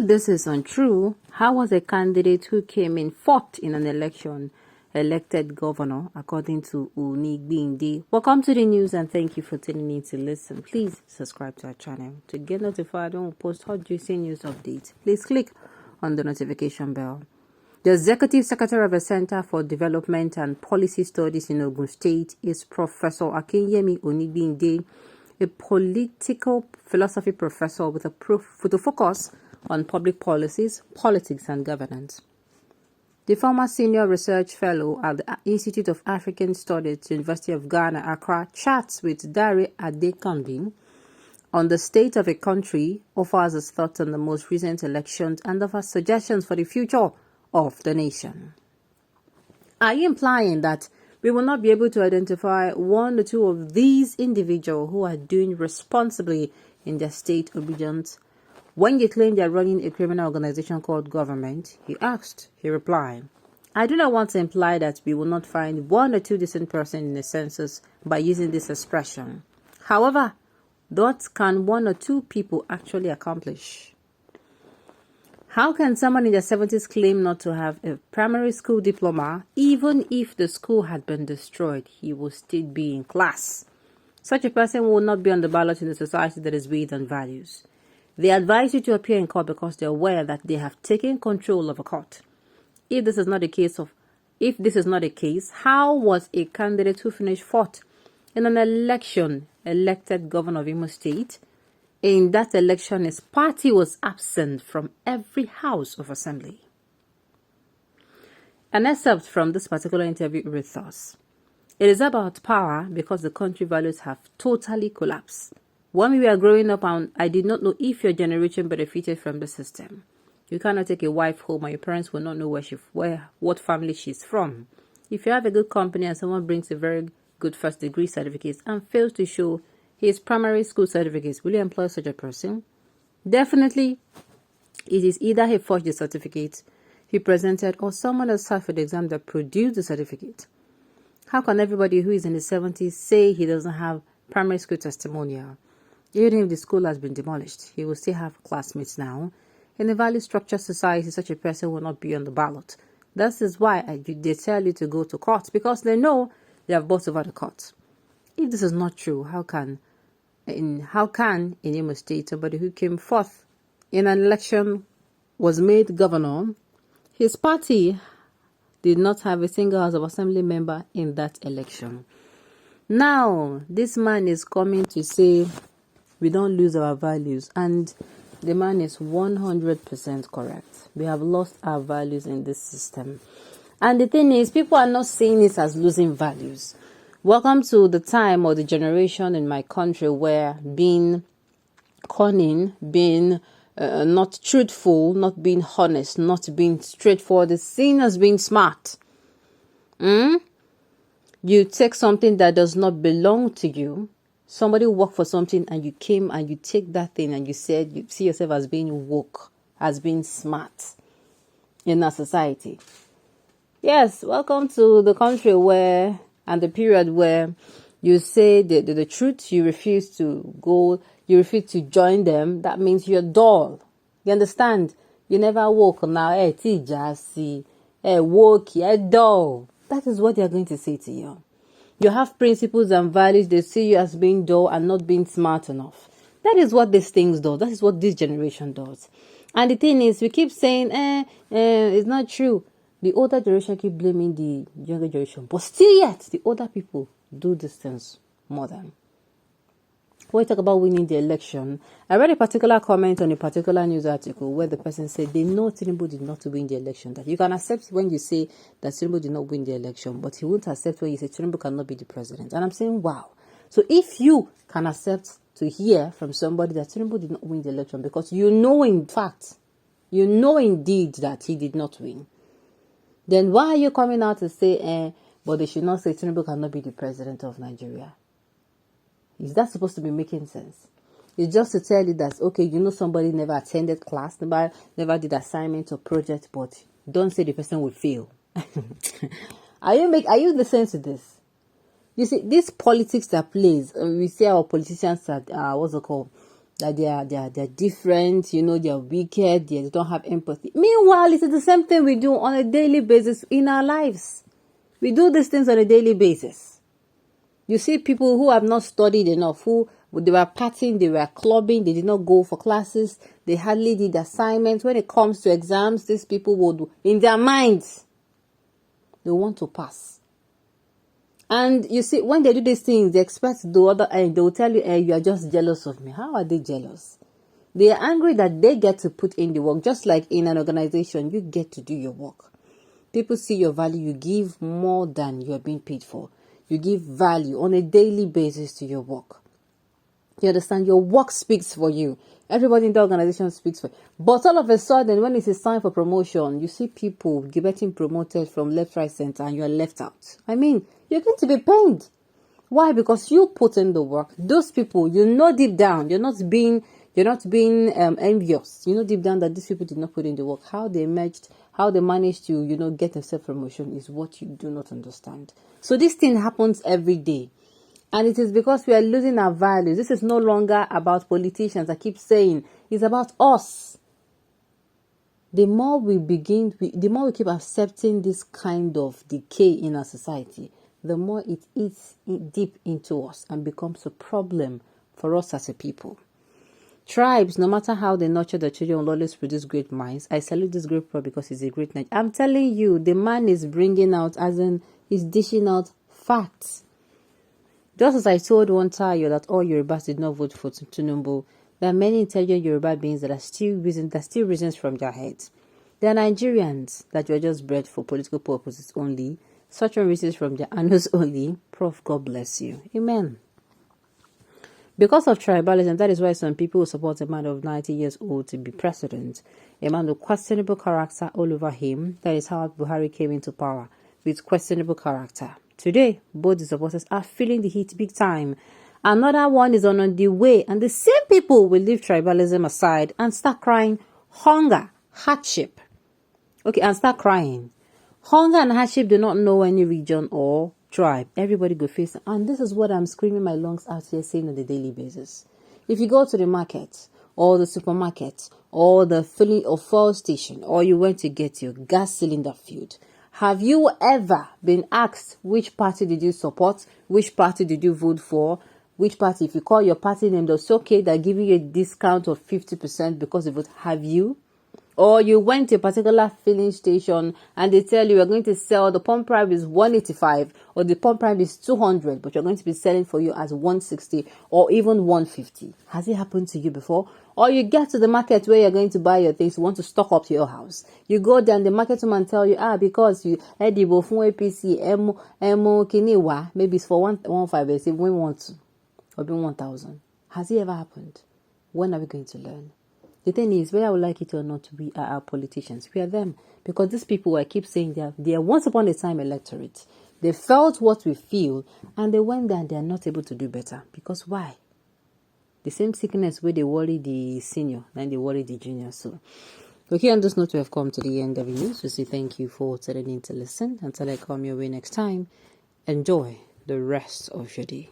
this is untrue, how was a candidate who came in fourth in an election elected governor, according to Uzodinma? Welcome to the news and thank you for tuning in to listen. Please subscribe to our channel to get notified when we post hot juicy news updates. Please click on the notification bell. The Executive Secretary of the Center for Development and Policy Studies in Ogun State is Professor Uzodinma, a political philosophy professor with a focus on public policies, politics, and governance. The former senior research fellow at the Institute of African Studies, University of Ghana, Accra, chats with Dare Adekanbi on the state of a country, offers his thoughts on the most recent elections, and offers suggestions for the future of the nation. Are you implying that we will not be able to identify one or two of these individuals who are doing responsibly in their state obedience when you claim they are running a criminal organization called government? He asked. He replied, I do not want to imply that we will not find one or two decent persons in the census by using this expression. However, what can one or two people actually accomplish? How can someone in their 70s claim not to have a primary school diploma, even if the school had been destroyed? He will still be in class. Such a person will not be on the ballot in a society that is based on values. They advise you to appear in court because they are aware that they have taken control of a court. If this is not the case, how was a candidate who finished fourth in an election elected governor of Imo State? In that election, his party was absent from every house of assembly. An excerpt from this particular interview reads thus: It is about power because the country values have totally collapsed. When we were growing up, I did not know if your generation benefited from the system. You cannot take a wife home and your parents will not know what family she's from. If you have a good company and someone brings a very good first degree certificate and fails to show his primary school certificates, will you employ such a person? Definitely, it is either he forged the certificate he presented or someone else sat for the exam that produced the certificate. How can everybody who is in his 70s say he doesn't have primary school testimonial? Even if the school has been demolished, he will still have classmates now. In a value structured society, such a person will not be on the ballot. That is why they tell you to go to court, because they know they have bought over the court. If this is not true, how can in Imo State somebody who came fourth in an election was made governor? His party did not have a single House of Assembly member in that election. Now, this man is coming to say we don't lose our values, and the man is 100% correct. We have lost our values in this system. And the thing is, people are not seeing it as losing values. Welcome to the time or the generation in my country where being cunning, being not truthful, not being honest, not being straightforward is seen as being smart. You take something that does not belong to you. Somebody worked for something and you came and you take that thing and you said you see yourself as being woke, as being smart in our society. Yes, welcome to the country where, and the period where you say the truth, you refuse to go, you refuse to join them. That means you're dull. You understand? You never woke now. Woke, dull. That is what they're going to say to you. You have principles and values. They see you as being dull and not being smart enough. That is what these things do. That is what this generation does. And the thing is, we keep saying, it's not true. The older generation keep blaming the younger generation. But still yet, the older people do these things more than. When we talk about winning the election, I read a particular comment on a particular news article where the person said they know Tinubu did not win the election. That you can accept when you say that Tinubu did not win the election, but he won't accept when you say Tinubu cannot be the president. And I'm saying, wow. So if you can accept to hear from somebody that Tinubu did not win the election because you know in fact, you know indeed that he did not win, then why are you coming out to say, but they should not say Tinubu cannot be the president of Nigeria? Is that supposed to be making sense? It's just to tell you that, okay, you know somebody never attended class, never did assignment or project, but don't say the person will fail. Are you listening to this? You see, this politics that plays, we see our politicians at, that they're different, they're wicked, they don't have empathy. Meanwhile, it's the same thing we do on a daily basis in our lives. We do these things on a daily basis. You see people who have not studied enough, who they were partying, they were clubbing, they did not go for classes, they hardly did assignments. When it comes to exams, these people would, in their minds, they want to pass. And you see, when they do these things, they expect the other end. They will tell you, you are just jealous of me. How are they jealous? They are angry that they get to put in the work. Just like in an organization, you get to do your work. People see your value. You give more than you are being paid for. You give value on a daily basis to your work. You understand? Your work speaks for you. Everybody in the organization speaks for you. But all of a sudden, when it is time for promotion, you see people getting promoted from left, right, center, and you are left out. I mean, you're going to be pained. Why? Because you put in the work. Those people, deep down, you're not being envious. You know deep down that these people did not put in the work. How they managed to, get a self-promotion is what you do not understand. So this thing happens every day. And it is because we are losing our values. This is no longer about politicians. I keep saying it's about us. The more we keep accepting this kind of decay in our society, the more it eats deep into us and becomes a problem for us as a people. Tribes, no matter how they nurture the children, will always produce great minds. I salute this great Prof because he's a great man. I'm telling you, the man is bringing out, he's dishing out facts. Just as I told one Tayo that all Yorubas did not vote for Tinubu, there are many intelligent Yoruba beings that still reasons from their heads. There are Nigerians that were just bred for political purposes only. Such one reasons from their anus only. Prof, God bless you. Amen. Because of tribalism, that is why some people support a man of 90 years old to be president. A man with questionable character all over him. That is how Buhari came into power, with questionable character. Today, both the supporters are feeling the heat big time. Another one is on the way, and the same people will leave tribalism aside and start crying hunger, hardship. Okay, and start crying. Hunger and hardship do not know any region or tribe. Everybody go face it. And this is what I'm screaming my lungs out here saying on a daily basis. If you go to the market or the supermarket or the filling or fuel station, or you went to get your gas cylinder filled, have you ever been asked which party did you support? Which party did you vote for? Which party? If you call your party name, it's okay. They're giving you a discount of 50% because you vote. Have you? Or you went to a particular filling station and they tell you you're going to sell, the pump price is 185 or the pump price is 200, but you're going to be selling for you as 160 or even 150. Has it happened to you before? Or you get to the market where you're going to buy your things, you want to stock up to your house. You go there and the market woman tell you, because you edible from APC, emo kiniwa, maybe it's for 115, they say we want to, or be 1,000. Has it ever happened? When are we going to learn? The thing is, whether I would like it or not, we are our politicians. We are them. Because these people, I keep saying, they are once upon a time electorate. They felt what we feel, and they went there and they are not able to do better. Because why? The same sickness where they worry the senior, and they worry the junior. So, okay, on this note, we have come to the end of the news. We say thank you for tuning in to listen. Until I come your way next time, enjoy the rest of your day.